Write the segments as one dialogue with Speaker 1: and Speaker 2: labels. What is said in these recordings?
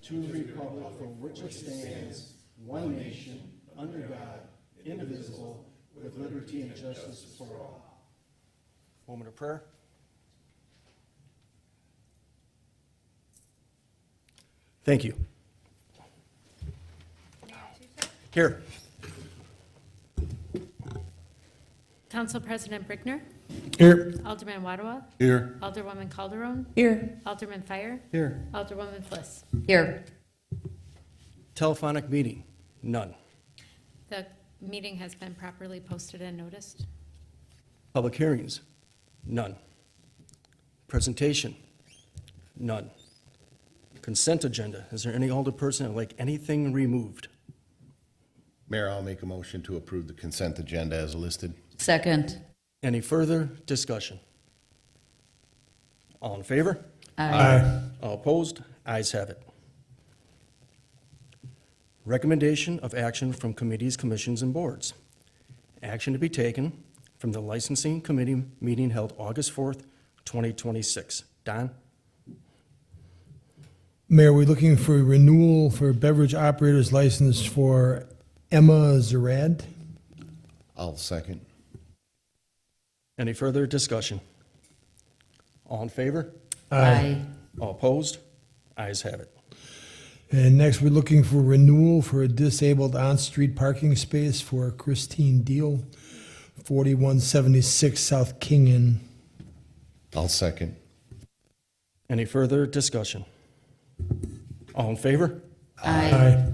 Speaker 1: to the republic for which it stands, one nation, under God, indivisible, with liberty and justice for all. Moment of prayer. Thank you. Here.
Speaker 2: Council President Brickner,
Speaker 1: Here.
Speaker 2: Alderman Ottawa,
Speaker 1: Here.
Speaker 2: Alderwoman Calderon,
Speaker 3: Here.
Speaker 2: Alderman Fire,
Speaker 1: Here.
Speaker 2: Alderwoman Fliss.
Speaker 3: Here.
Speaker 1: Telephonic meeting, none.
Speaker 2: The meeting has been properly posted and noticed.
Speaker 1: Public hearings, none. Presentation, none. Consent agenda, is there any alderperson that would like anything removed?
Speaker 4: Mayor, I'll make a motion to approve the consent agenda as listed.
Speaker 3: Second.
Speaker 1: Any further discussion? All in favor?
Speaker 3: Aye.
Speaker 1: All opposed? Ayes have it. Recommendation of action from committees, commissions, and boards. Action to be taken from the licensing committee meeting held August 4th, 2026. Don?
Speaker 5: Mayor, we're looking for renewal for beverage operator's license for Emma Zarad.
Speaker 4: I'll second.
Speaker 1: Any further discussion? All in favor?
Speaker 3: Aye.
Speaker 1: All opposed? Ayes have it.
Speaker 5: And next, we're looking for renewal for a disabled on-street parking space for Christine Deal, 4176 South Kingan.
Speaker 4: I'll second.
Speaker 1: Any further discussion? All in favor?
Speaker 3: Aye.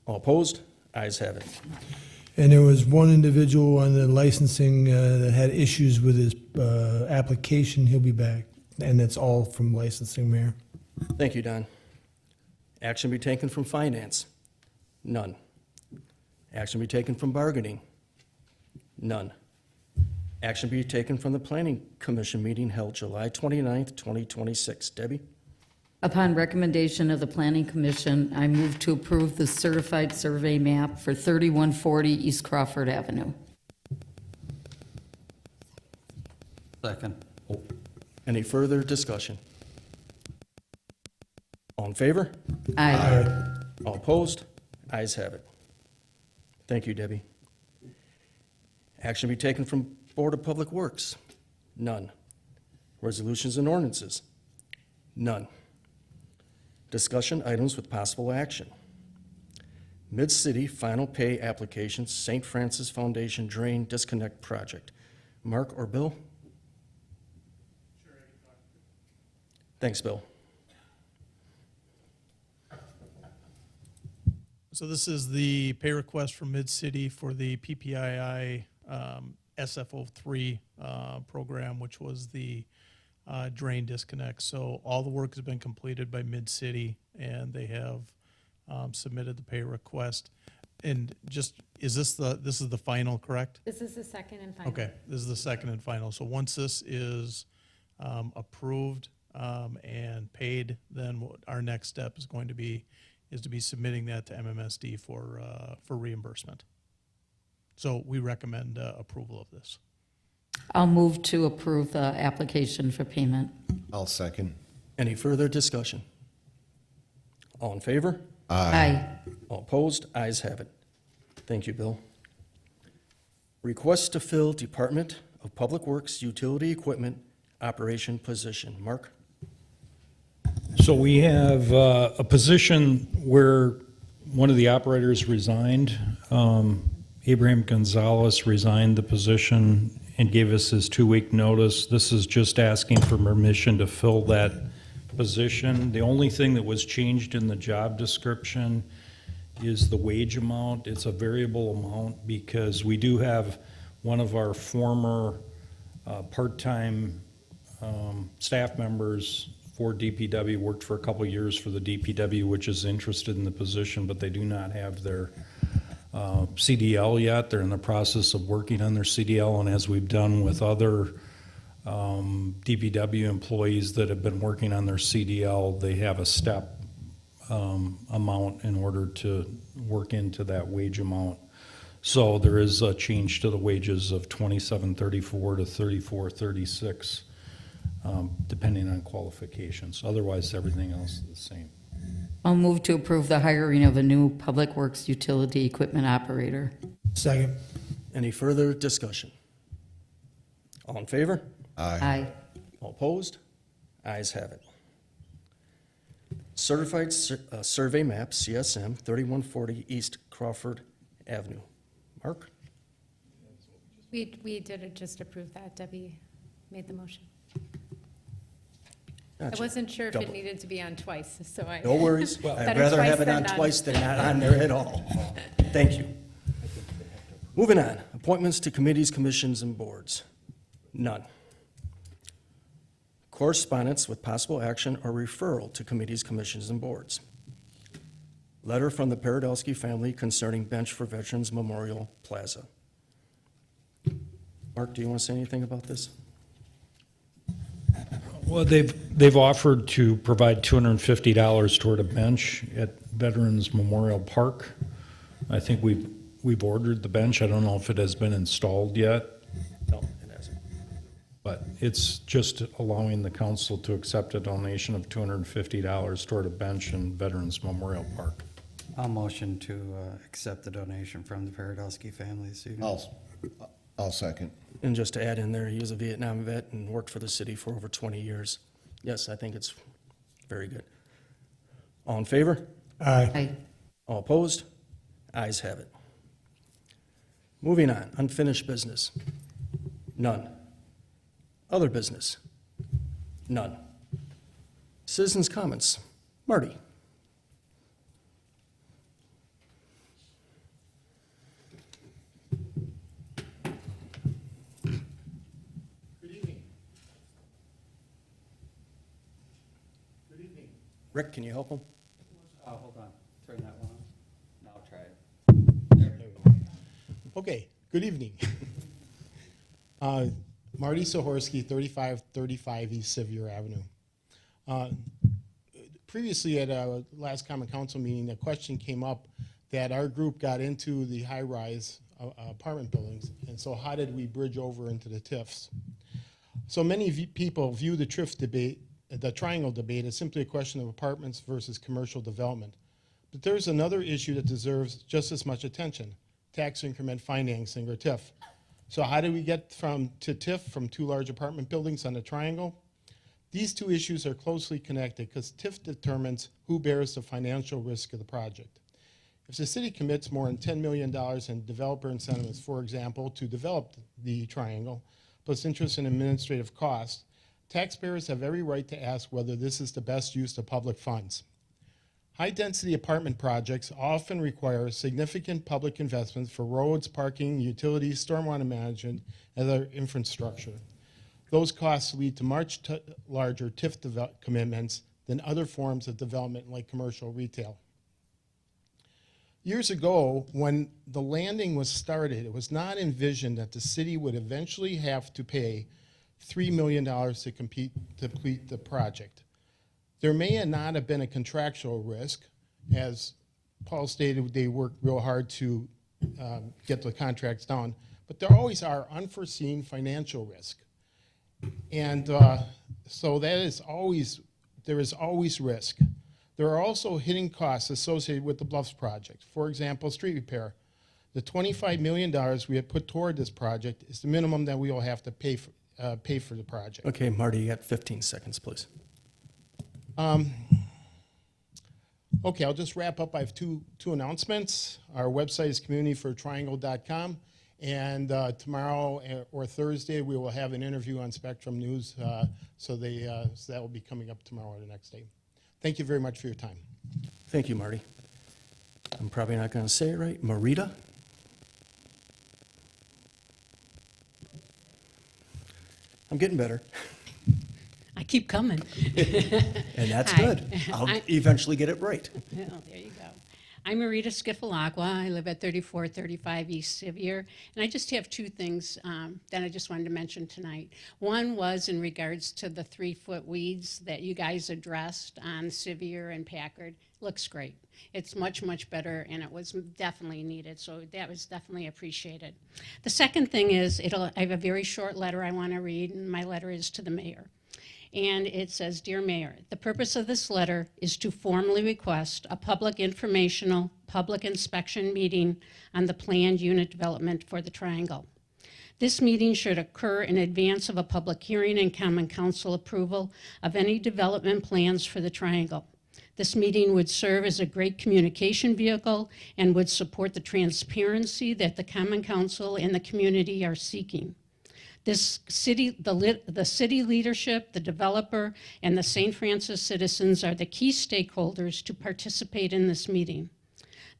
Speaker 1: All opposed? Ayes have it.
Speaker 5: And there was one individual on the licensing that had issues with his application. He'll be back. And that's all from licensing, Mayor.
Speaker 1: Thank you, Don. Action be taken from finance? None. Action be taken from bargaining? None. Action be taken from the Planning Commission meeting held July 29th, 2026. Debbie?
Speaker 3: Upon recommendation of the Planning Commission, I move to approve the certified survey map for 3140 East Crawford Avenue.
Speaker 6: Second.
Speaker 1: Any further discussion? All in favor?
Speaker 3: Aye.
Speaker 1: All opposed? Ayes have it. Thank you, Debbie. Action be taken from Board of Public Works? None. Resolutions and ordinances? None. Discussion items with possible action. Mid-City Final Pay Application, St. Francis Foundation Drain Disconnect Project. Mark or Bill? Thanks, Bill.
Speaker 7: So this is the pay request from Mid-City for the PPII SFO3 program, which was the drain disconnect. So all the work has been completed by Mid-City, and they have submitted the pay request. And just, this is the final, correct?
Speaker 2: This is the second and final.
Speaker 7: Okay, this is the second and final. So once this is approved and paid, then what our next step is going to be to be submitting that to MMSD for reimbursement. So we recommend approval of this.
Speaker 3: I'll move to approve the application for payment.
Speaker 4: I'll second.
Speaker 1: Any further discussion? All in favor?
Speaker 3: Aye.
Speaker 1: All opposed? Ayes have it. Thank you, Bill. Request to fill Department of Public Works Utility Equipment Operation position. Mark?
Speaker 8: So we have a position where one of the operators resigned. Abraham Gonzalez resigned the position and gave us his 2-week notice. This is just asking for permission to fill that position. The only thing that was changed in the job description is the wage amount. It's a variable amount because we do have one of our former part-time staff members for DPW, worked for a couple years for the DPW, which is interested in the position, but they do not have their CDL yet. They're in the process of working on their CDL, and as we've done with other DPW employees that have been working on their CDL, they have a step amount in order to work into that wage amount. So there is a change to the wages of $27.34 to $34.36, depending on qualifications. Otherwise, everything else is the same.
Speaker 3: I'll move to approve the hiring of a new Public Works utility equipment operator.
Speaker 5: Second.
Speaker 1: Any further discussion? All in favor?
Speaker 3: Aye.
Speaker 1: All opposed? Ayes have it. Certified Survey Map, CSM, 3140 East Crawford Avenue. Mark?
Speaker 2: We did just approve that. Debbie made the motion. I
Speaker 1: Gotcha.
Speaker 2: wasn't sure if
Speaker 1: Double.
Speaker 2: it needed to be on twice, so I.
Speaker 1: No worries. I'd
Speaker 2: Better
Speaker 1: rather
Speaker 2: twice
Speaker 1: have it
Speaker 2: than
Speaker 1: on
Speaker 2: none.
Speaker 1: twice than not on there at all. Thank you. Moving on, appointments to committees, commissions, and boards. None. Correspondence with possible action or referral to committees, commissions, and boards. Letter from the Paradelsky family concerning bench for Veterans Memorial Plaza. Mark, do you want to say anything about this?
Speaker 8: Well, they've offered to provide $250 toward a bench at Veterans Memorial Park. I think we've ordered the bench. I don't know if it has been installed yet,
Speaker 1: No, it hasn't.
Speaker 8: but it's just allowing the council to accept a donation of $250 toward a bench in Veterans Memorial Park.
Speaker 6: I'll motion to accept the donation from the Paradowski family this evening.
Speaker 4: I'll second.
Speaker 1: And just to add in there, he was a Vietnam vet and worked for the city for over 20 years. Yes, I think it's very good. All in favor?
Speaker 5: Aye.
Speaker 3: Aye.
Speaker 1: All opposed? Ayes have it. Moving on, unfinished business. None. Other business? None. Citizens' comments. Marty? Rick, can you help him?
Speaker 6: Oh, hold on, turn that one on. Now I'll try it.
Speaker 9: Okay, good evening. Marty Sahorsky, 3535 East Sevier Avenue. Previously at a last common council meeting, a question came up that our group got into the high-rise apartment buildings, and so how did we bridge over into the TIFs? So many people view the TIF debate, the triangle debate, as simply a question of apartments versus commercial development. But there's another issue that deserves just as much attention: tax increment financing, or TIF. So how do we get to TIF from two large apartment buildings on a triangle? These two issues are closely connected because TIF determines who bears the financial risk of the project. If the city commits more than $10 million in developer incentives, for example, to develop the triangle, plus interest and administrative costs, taxpayers have every right to ask whether this is the best use of public funds. High-density apartment projects often require significant public investments for roads, parking, utilities, stormwater management, and other infrastructure. Those costs lead to much larger TIF commitments than other forms of development like commercial retail. Years ago, when the landing was started, it was not envisioned that the city would eventually have to pay $3 million to complete the project. There may not have been a contractual risk. As Paul stated, they worked real hard to get the contracts done, but there always are unforeseen financial risk. And so there is always risk. There are also hidden costs associated with the Bluffs project. For example, street repair. The $25 million we had put toward this project is the minimum that we will have to pay for the project.
Speaker 1: Okay, Marty, you got 15 seconds, please.
Speaker 9: Okay, I'll just wrap up. I have two announcements. Our website is communityfortriangle.com, and tomorrow or Thursday we will have an interview on Spectrum News, so that will be coming up tomorrow or the next day. Thank you very much for your time.
Speaker 1: Thank you, Marty. I'm probably not going to say it right. Marita? I'm getting better,
Speaker 10: I keep coming.
Speaker 1: and that's
Speaker 10: Hi.
Speaker 1: good. I'll eventually get it right.
Speaker 10: Well, there you go. I'm Marita Skifalaqua. I live at 3435 East Sevier. And I just have two things that I just wanted to mention tonight. One was in regards to the 3-foot weeds that you guys addressed on Sevier and Packard. Looks great. It's much, much better, and it was definitely needed, so that was definitely appreciated. The second thing is, I have a very short letter I want to read, and my letter is to the mayor. And it says, "Dear Mayor, the purpose of this letter is to formally request a public informational, public inspection meeting on the planned unit development for the Triangle. This meeting should occur in advance of a public hearing and common council approval of any development plans for the Triangle. This meeting would serve as a great communication vehicle and would support the transparency that the common council and the community are seeking. The city leadership, the developer, and the St. Francis citizens are the key stakeholders to participate in this meeting.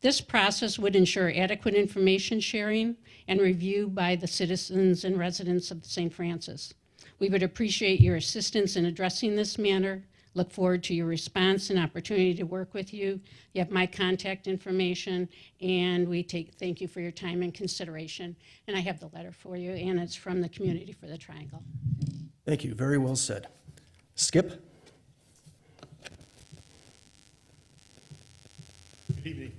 Speaker 10: This process would ensure adequate information sharing and review by the citizens and residents of St. Francis. We would appreciate your assistance in addressing this matter. Look forward to your response and opportunity to work with you. You have my contact information, and thank you for your time and consideration. And I have the letter for you, and it's from the Community for the Triangle."
Speaker 1: Thank you, very well said. Skip?
Speaker 9: Good evening.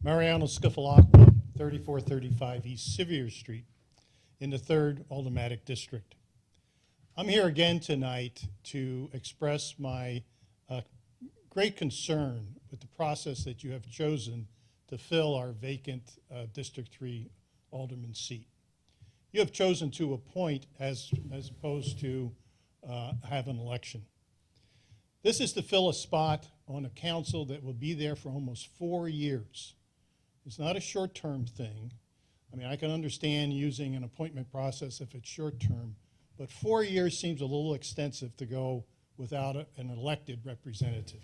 Speaker 9: Mariano Scifalacqua, 3435 East Sevier Street, in the 3rd Aldermanic District. I'm here again tonight to express my great concern with the process that you have chosen to fill our vacant District 3 Alderman seat. You have chosen to appoint as opposed to have an election. This is to fill a spot on a council that will be there for almost 4 years. It's not a short-term thing. I mean, I can understand using an appointment process if it's short-term, but 4 years seems a little extensive to go without an elected representative.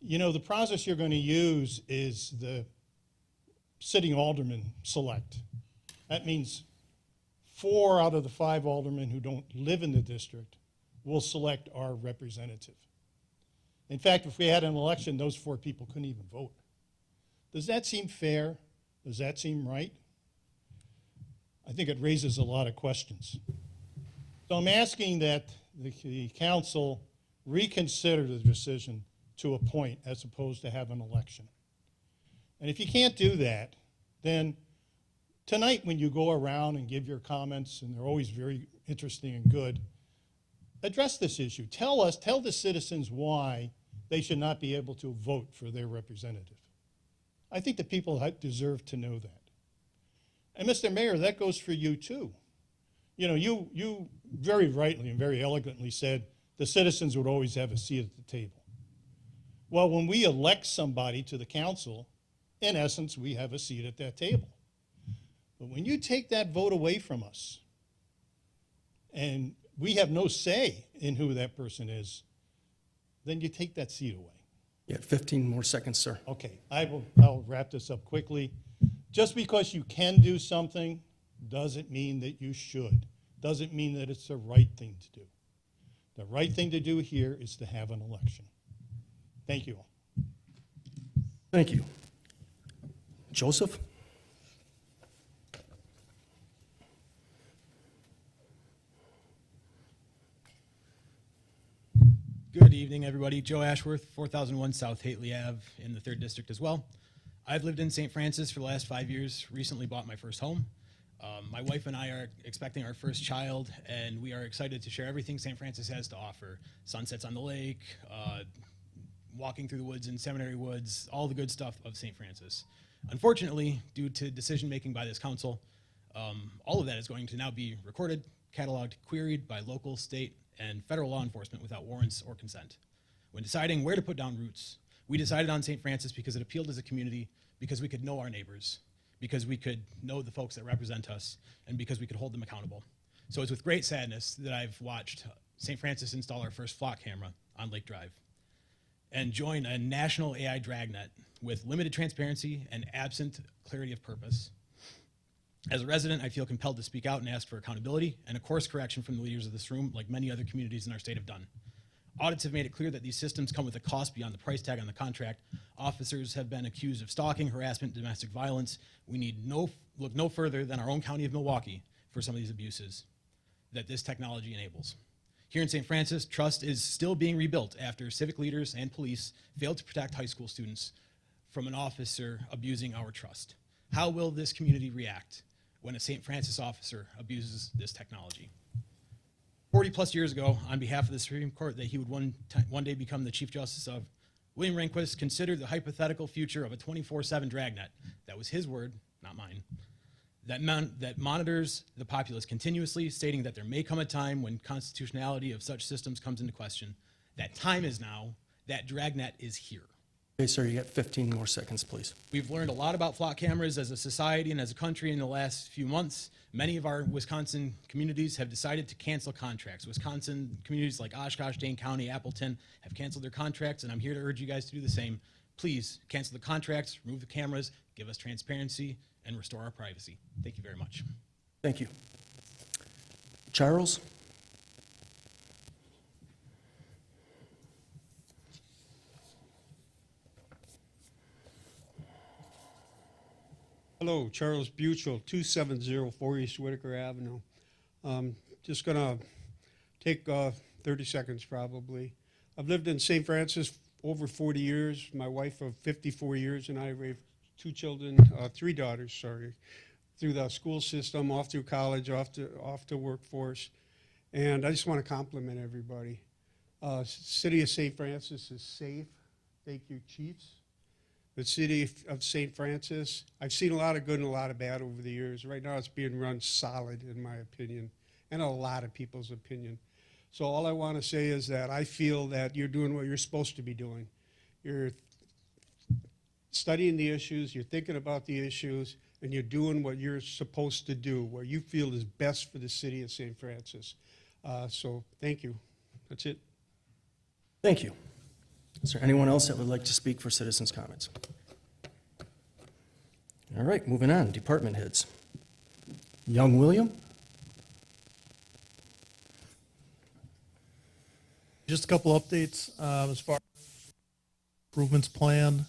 Speaker 9: You know, the process you're going to use is the sitting alderman select. That means 4 out of the 5 aldermen who don't live in the district will select our representative. In fact, if we had an election, those 4 people couldn't even vote. Does that seem fair? Does that seem right? I think it raises a lot of questions. So I'm asking that the council reconsider the decision to appoint as opposed to have an election. And if you can't do that, then tonight when you go around and give your comments, and they're always very interesting and good, address this issue. Tell the citizens why they should not be able to vote for their representative. I think the people deserve to know that. And Mr. Mayor, that goes for you too. You know, you very rightly and very elegantly said the citizens would always have a seat at the table. Well, when we elect somebody to the council, in essence, we have a seat at that table. But when you take that vote away from us, and we have no say in who that person is, then you take that seat away.
Speaker 1: You have 15 more seconds, sir.
Speaker 9: Okay, I'll wrap this up quickly. Just because you can do something doesn't mean that you should. Doesn't mean that it's the right thing to do. The right thing to do here is to have an election. Thank you all.
Speaker 1: Thank you. Joseph?
Speaker 11: Good evening, everybody. Joe Ashworth, 4001 South Hately Ave in the 3rd District as well. I've lived in St. Francis for the last 5 years, recently bought my first home. My wife and I are expecting our first child, and we are excited to share everything St. Francis has to offer. Sunsets on the lake, walking through the woods in Seminary Woods, all the good stuff of St. Francis. Unfortunately, due to decision-making by this council, all of that is going to now be recorded, cataloged, queried by local, state, and federal law enforcement without warrants or consent. When deciding where to put down roots, we decided on St. Francis because it appealed as a community, because we could know our neighbors, because we could know the folks that represent us, and because we could hold them accountable. So it's with great sadness that I've watched St. Francis install our first flock camera on Lake Drive and join a national AI dragnet with limited transparency and absent clarity of purpose. As a resident, I feel compelled to speak out and ask for accountability and a course correction from the leaders of this room, like many other communities in our state have done. Audits have made it clear that these systems come with a cost beyond the price tag on the contract. Officers have been accused of stalking, harassment, domestic violence. We need look no further than our own county of Milwaukee for some of these abuses that this technology enables. Here in St. Francis, trust is still being rebuilt after civic leaders and police failed to protect high school students from an officer abusing our trust. How will this community react when a St. Francis officer abuses this technology. 40 plus years ago, on behalf of the Supreme Court that he would one day become the Chief Justice of, William Rehnquist considered the hypothetical future of a 24/7 dragnet, that was his word, not mine, that monitors the populace continuously, stating that there may come a time when constitutionality of such systems comes into question. That time is now. That dragnet is here.
Speaker 1: Okay, sir, you got 15 more seconds, please.
Speaker 11: We've learned a lot about flock cameras as a society and as a country in the last few months. Many of our Wisconsin communities have decided to cancel contracts. Wisconsin communities like Oshkosh, Dane County, Appleton have canceled their contracts, and I'm here to urge you guys to do the same. Please cancel the contracts, remove the cameras, give us transparency, and restore our privacy. Thank you very much.
Speaker 1: Thank you. Charles?
Speaker 12: Hello, Charles Buchel, 2704 East Whitaker Avenue. Just gonna take 30 seconds probably. I've lived in St. Francis over 40 years. My wife of 54 years, and I raised three daughters, sorry, through the school system, off through college, off to workforce. And I just want to compliment everybody. City of St. Francis is safe. Thank you, chiefs. The city of St. Francis, I've seen a lot of good and a lot of bad over the years. Right now it's being run solid, in my opinion, and a lot of people's opinion. So all I want to say is that I feel that you're doing what you're supposed to be doing. You're studying the issues, you're thinking about the issues, and you're doing what you're supposed to do, what you feel is best for the city of St. Francis. So thank you. That's it.
Speaker 1: Thank you. Is there anyone else that would like to speak for citizens' comments? All right, moving on, department heads. Young William?
Speaker 7: Just a couple updates as far as improvements plan.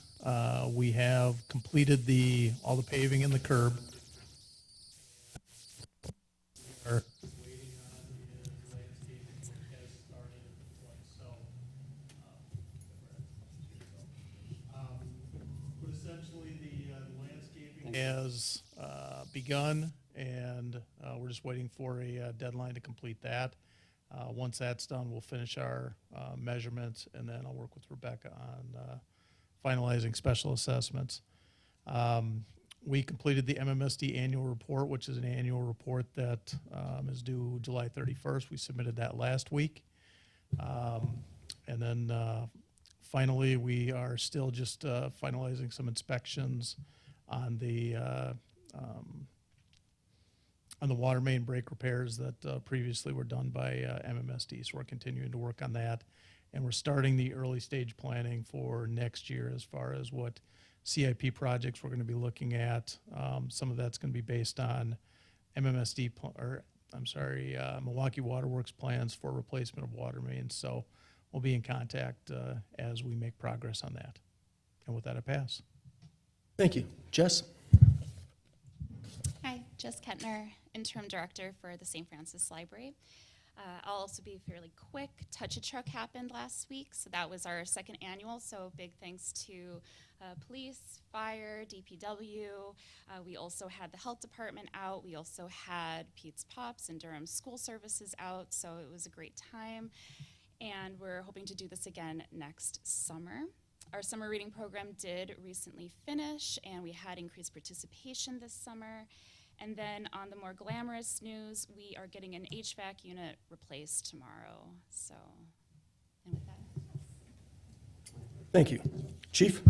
Speaker 7: We have completed all the paving and the curb. We are waiting on the landscaping, which has started, but essentially the landscaping has begun, and we're just waiting for a deadline to complete that. Once that's done, we'll finish our measurements, and then I'll work with Rebecca on finalizing special assessments. We completed the MMSD annual report, which is an annual report that is due July 31st. We submitted that last week. And then finally, we are still just finalizing some inspections on the water main break repairs that previously were done by MMSD. So we're continuing to work on that. And we're starting the early stage planning for next year as far as what CIP projects we're going to be looking at. Some of that's going to be based on Milwaukee Water Works plans for replacement of water mains. So we'll be in contact as we make progress on that. And with that, I pass.
Speaker 1: Thank you. Jess?
Speaker 13: Hi, Jess Kettner, Interim Director for the St. Francis Library. I'll also be fairly quick. Touch a Truck happened last week, so that was our second annual, so big thanks to police, fire, DPW. We also had the health department out. We also had Pete's Pops and Durham School Services out, so it was a great time. And we're hoping to do this again next summer. Our summer reading program did recently finish, and we had increased participation this summer. And then on the more glamorous news, we are getting an HVAC unit replaced tomorrow. So, and with that.
Speaker 1: Thank you. Chief?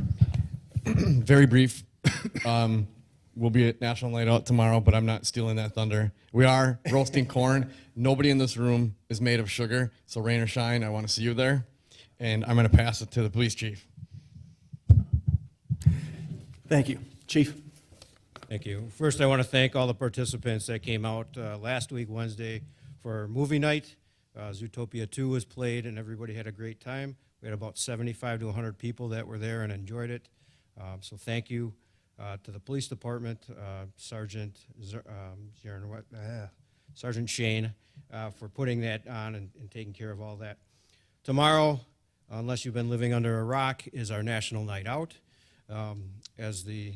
Speaker 14: Very brief. We'll be at National Night Out tomorrow, but I'm not stealing that thunder. We are roasting corn. Nobody in this room is made of sugar, so rain or shine, I want to see you there. And I'm going to pass it to the police chief.
Speaker 1: Thank you. Chief?
Speaker 15: Thank you. First, I want to thank all the participants that came out last week, Wednesday, for movie night. Zootopia 2 was played, and everybody had a great time. We had about 75 to 100 people that were there and enjoyed it. So thank you to the police department, Sergeant Shane, for putting that on and taking care of all that. Tomorrow, unless you've been living under a rock, is our National Night Out. As the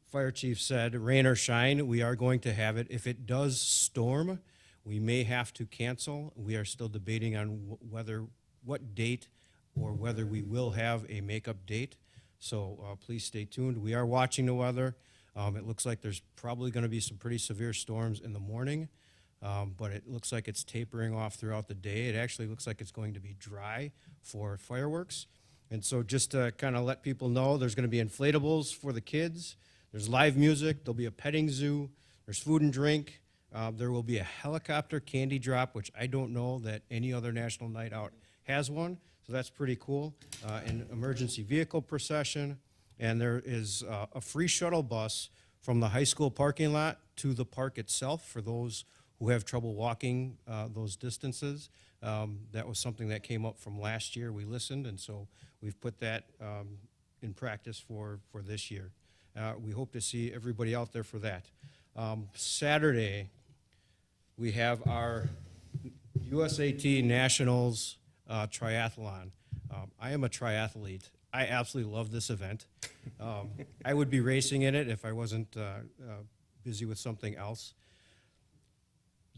Speaker 15: Fire Chief said, rain or shine, we are going to have it. If it does storm, we may have to cancel. We are still debating on what date or whether we will have a makeup date. So please stay tuned. We are watching the weather. It looks like there's probably going to be some pretty severe storms in the morning, but it looks like it's tapering off throughout the day. It actually looks like it's going to be dry for fireworks. And so just to kind of let people know, there's going to be inflatables for the kids. There's live music. There'll be a petting zoo. There's food and drink. There will be a helicopter candy drop, which I don't know that any other National Night Out has one. So that's pretty cool. An emergency vehicle procession. And there is a free shuttle bus from the high school parking lot to the park itself for those who have trouble walking those distances. That was something that came up from last year. We listened, and so we've put that in practice for this year. We hope to see everybody out there for that. Saturday, we have our USAT Nationals triathlon. I am a triathlete. I absolutely love this event. I would be racing in it if I wasn't busy with something else.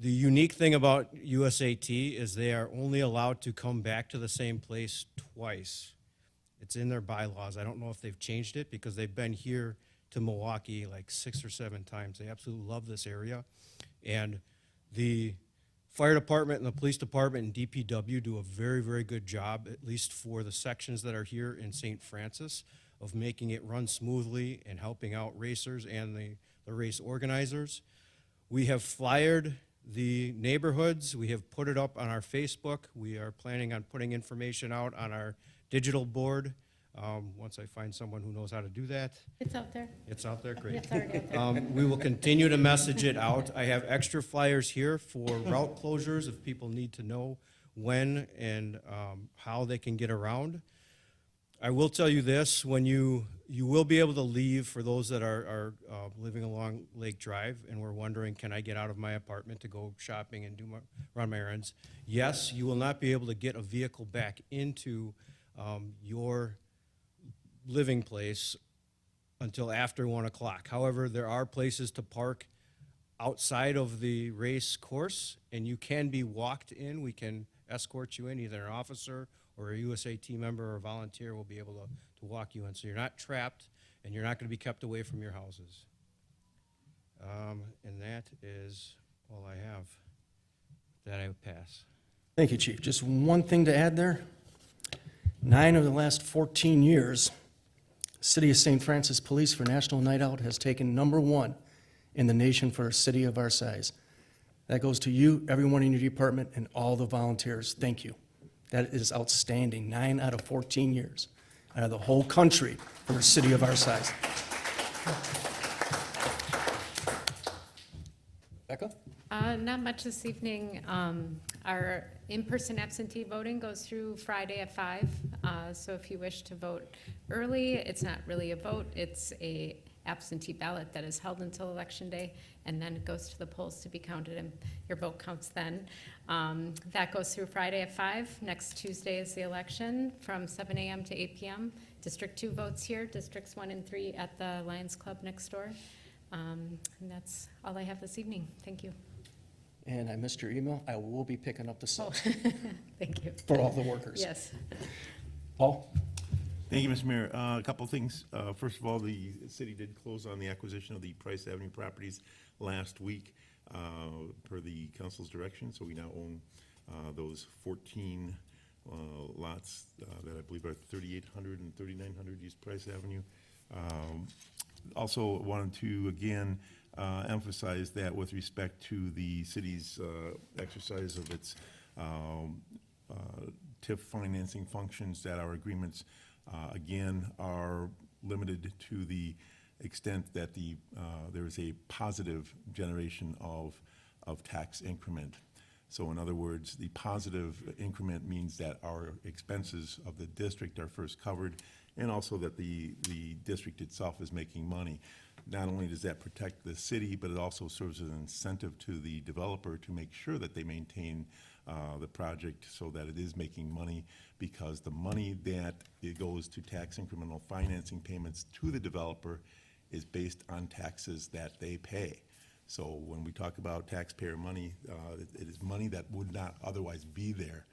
Speaker 15: The unique thing about USAT is they are only allowed to come back to the same place twice. It's in their bylaws. I don't know if they've changed it because they've been here to Milwaukee like 6 or 7 times. They absolutely love this area. And the fire department and the police department and DPW do a very, very good job, at least for the sections that are here in St. Francis, of making it run smoothly and helping out racers and the race organizers. We have flyered the neighborhoods. We have put it up on our Facebook. We are planning on putting information out on our digital board once I find someone who knows how to do that.
Speaker 2: It's out there.
Speaker 15: It's out there, great.
Speaker 2: It's already out there.
Speaker 15: We will continue to message it out. I have extra flyers here for route closures if people need to know when and how they can get around. I will tell you this, when you will be able to leave for those that are living along Lake Drive and we're wondering, can I get out of my apartment to go shopping and run my errands? Yes, you will not be able to get a vehicle back into your living place until after 1 o'clock. However, there are places to park outside of the race course, and you can be walked in. We can escort you in, either an officer or a USAT member or a volunteer will be able to walk you in. So you're not trapped, and you're not going to be kept away from your houses. And that is all I have. That I would pass.
Speaker 1: Thank you, Chief. Just one thing to add there. 9 of the last 14 years, City of St. Francis Police for National Night Out has taken #1 in the nation for a city of our size. That goes to you, everyone in your department, and all the volunteers. Thank you. That is outstanding. 9 out of 14 years out of the whole country for a city of our size. Becca?
Speaker 2: Not much this evening. Our in-person absentee voting goes through Friday at 5. So if you wish to vote early, it's not really a vote. It's a absentee ballot that is held until Election Day, and then it goes to the polls to be counted, and your vote counts then. That goes through Friday at 5. Next Tuesday is the election from 7 a.m. to 8 p.m. District 2 votes here, Districts 1 and 3 at the Lions Club next door. And that's all I have this evening. Thank you.
Speaker 1: And I missed your email. I will be picking up the
Speaker 2: Oh,
Speaker 1: subs
Speaker 2: thank you.
Speaker 1: for all the workers.
Speaker 2: Yes.
Speaker 1: Paul?
Speaker 16: Thank you, Mr. Mayor. A couple of things. First of all, the city did close on the acquisition of the Price Avenue properties last week per the council's direction. So we now own those 14 lots that I believe are 3,800 and 3,900 East Price Avenue. Also wanted to, again, emphasize that with respect to the city's exercise of its TIF financing functions, that our agreements again are limited to the extent that there is a positive generation of tax increment. So in other words, the positive increment means that our expenses of the district are first covered, and also that the district itself is making money. Not only does that protect the city, but it also serves as an incentive to the developer to make sure that they maintain the project so that it is making money, because the money that it goes to tax incremental financing payments to the developer is based on taxes that they pay. So when we talk about taxpayer money, it is money that would not otherwise be there,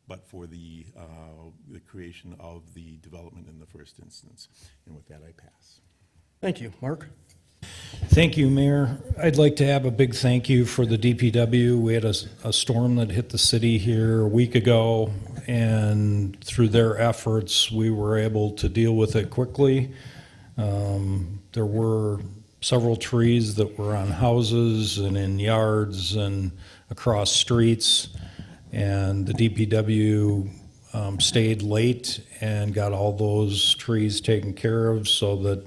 Speaker 16: but for the creation of the development in the first instance. And with that, I pass.
Speaker 1: Thank you. Mark?
Speaker 8: Thank you, Mayor. I'd like to have a big thank you for the DPW. We had a storm that hit the city here a week ago, and through their efforts, we were able to deal with it quickly. There were several trees that were on houses and in yards and across streets, and the DPW stayed late and got all those trees taken care of so that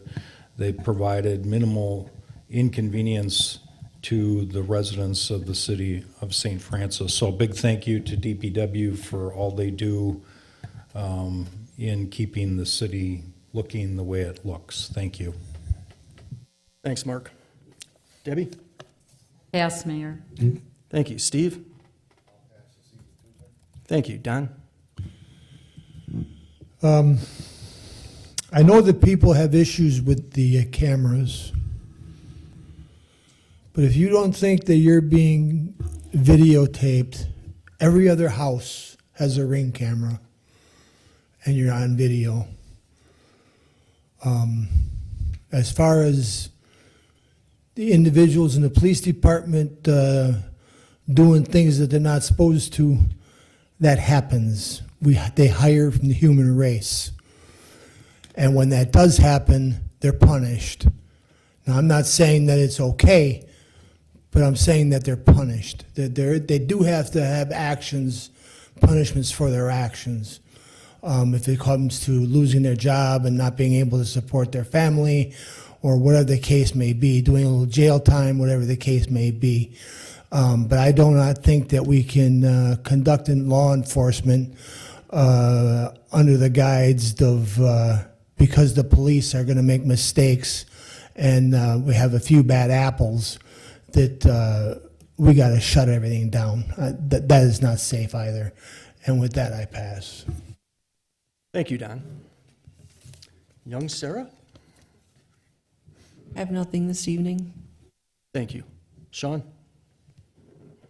Speaker 8: they provided minimal inconvenience to the residents of the city of St. Francis. So a big thank you to DPW for all they do in keeping the city looking the way it looks. Thank you.
Speaker 1: Thanks, Mark. Debbie?
Speaker 3: Pass, Mayor.
Speaker 1: Thank you. Steve? Thank you. Don?
Speaker 5: I know that people have issues with the cameras, but if you don't think that you're being videotaped, every other house has a Ring camera, and you're on video. As far as the individuals in the police department doing things that they're not supposed to, that happens. They hire from the human race. And when that does happen, they're punished. Now, I'm not saying that it's okay, but I'm saying that they're punished. They do have to have punishments for their actions. If it comes to losing their job and not being able to support their family, or whatever the case may be, doing a little jail time, whatever the case may be. But I do not think that we can conduct in law enforcement under the guise of because the police are going to make mistakes and we have a few bad apples that we got to shut everything down. That is not safe either. And with that, I pass.
Speaker 1: Thank you, Don. Young Sarah?
Speaker 17: I have nothing this evening.
Speaker 1: Thank you. Sean?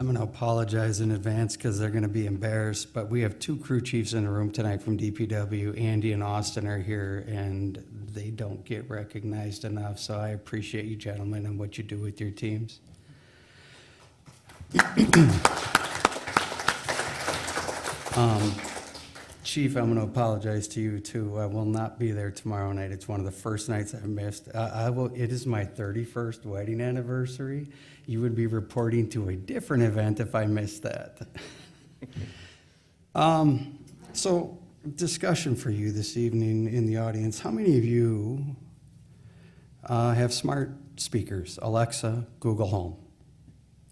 Speaker 6: I'm going to apologize in advance because they're going to be embarrassed, but we have two crew chiefs in the room tonight from DPW. Andy and Austin are here, and they don't get recognized enough, so I appreciate you gentlemen and what you do with your teams. Chief, I'm going to apologize to you too. I will not be there tomorrow night. It's one of the first nights I've missed. It is my 31st wedding anniversary. You would be reporting to a different event if I missed that. So, discussion for you this evening in the audience. How many of you have smart speakers, Alexa, Google Home?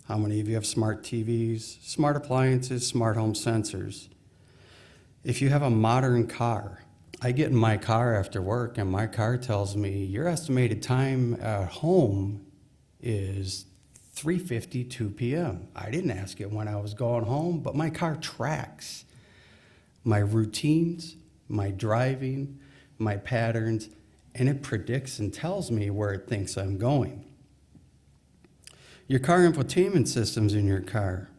Speaker 6: How many of you have smart TVs, smart appliances, smart home sensors? If you have a modern car, I get in my car after work and my car tells me your estimated time at home is 3:52 p.m. I didn't ask it when I was going home, but my car tracks my routines, my driving, my patterns, and it predicts and tells me where it thinks I'm going. Your car infotainment systems in your car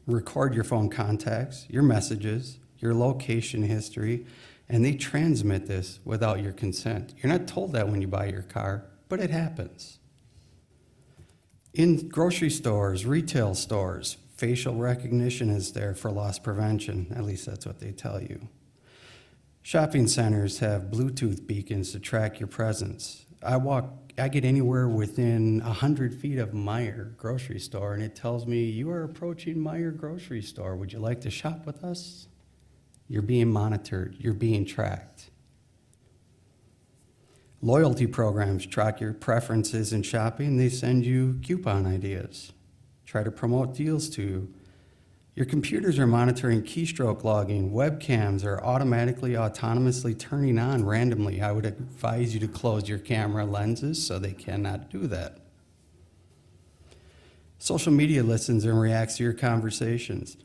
Speaker 6: record your phone contacts, your messages, your location history, and they transmit this without your consent. You're not told that when you buy your car, but it happens. In grocery stores, retail stores, facial recognition is there for loss prevention. At least that's what they tell you. Shopping centers have Bluetooth beacons to track your presence. I get anywhere within 100 feet of Meijer grocery store, and it tells me, you are approaching Meijer grocery store. Would you like to shop with us? You're being monitored. You're being tracked. Loyalty programs track your preferences in shopping. They send you coupon ideas, try to promote deals to you. Your computers are monitoring keystroke logging. Webcams are autonomously turning on randomly. I would advise you to close your camera lenses so they cannot do that. Social media listens and reacts to your conversations.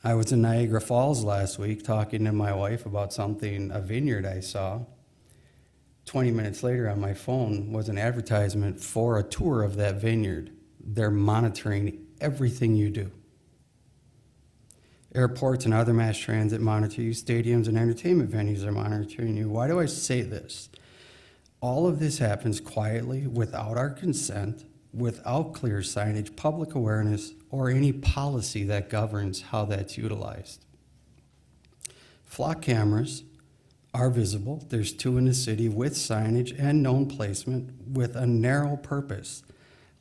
Speaker 6: I was in Niagara Falls last week talking to my wife about a vineyard I saw. 20 minutes later on my phone was an advertisement for a tour of that vineyard. They're monitoring everything you do. Airports and other mass transit monitor you. Stadiums and entertainment venues are monitoring you. Why do I say this? All of this happens quietly, without our consent, without clear signage, public awareness, or any policy that governs how that's utilized. Flock cameras are visible. There's 2 in the city with signage and known placement with a narrow purpose: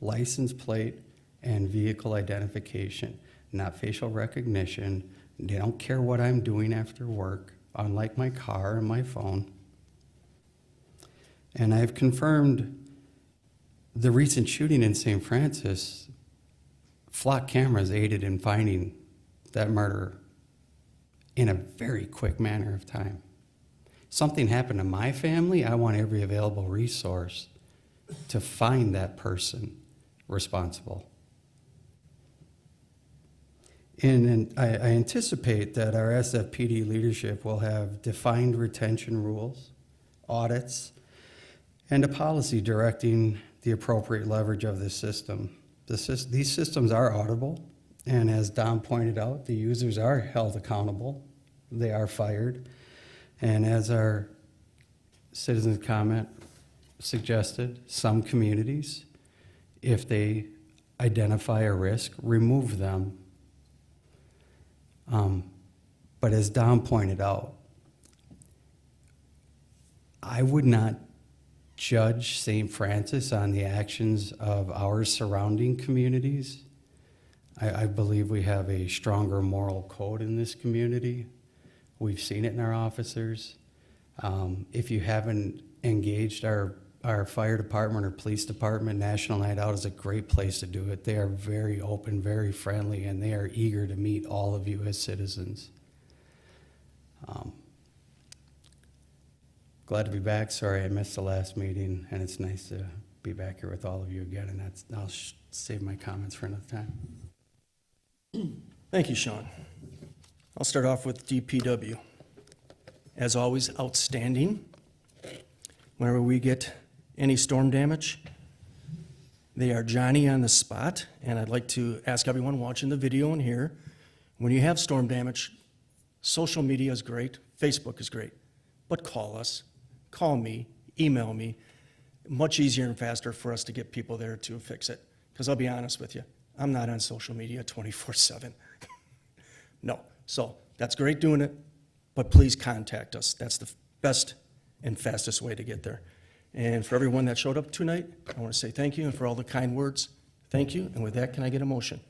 Speaker 6: license plate and vehicle identification, not facial recognition. They don't care what I'm doing after work, unlike my car and my phone. And I've confirmed the recent shooting in St. Francis. Flock cameras aided in finding that murderer in a very quick manner of time. Something happened to my family, I want every available resource to find that person responsible. And I anticipate that our SFPD leadership will have defined retention rules, audits, and a policy directing the appropriate leverage of this system. These systems are auditable, and as Don pointed out, the users are held accountable. They are fired. And as our citizens' comment suggested, some communities, if they identify a risk, remove them. But as Don pointed out, I would not judge St. Francis on the actions of our surrounding communities. I believe we have a stronger moral code in this community. We've seen it in our officers. If you haven't engaged our fire department or police department, National Night Out is a great place to do it. They are very open, very friendly, and they are eager to meet all of you as citizens. Glad to be back. Sorry I missed the last meeting, and it's nice to be back here with all of you again, and I'll save my comments for another time.
Speaker 1: Thank you, Sean. I'll start off with DPW. As always, outstanding. Whenever we get any storm damage, they are Johnny on the spot, and I'd like to ask everyone watching the video and here, when you have storm damage, social media is great, Facebook is great, but call us, call me, email me. Much easier and faster for us to get people there to fix it. Because I'll be honest with you, I'm not on social media 24/7. No. So that's great doing it, but please contact us. That's the best and fastest way to get there. And for everyone that showed up tonight, I want to say thank you, and for all the kind words, thank you. And with that, can I get a motion?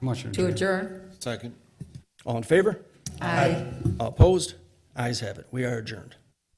Speaker 6: Motion
Speaker 3: To adjourn?
Speaker 4: Second.
Speaker 1: All in favor?
Speaker 3: Aye.
Speaker 1: All opposed? Ayes have it. We are adjourned.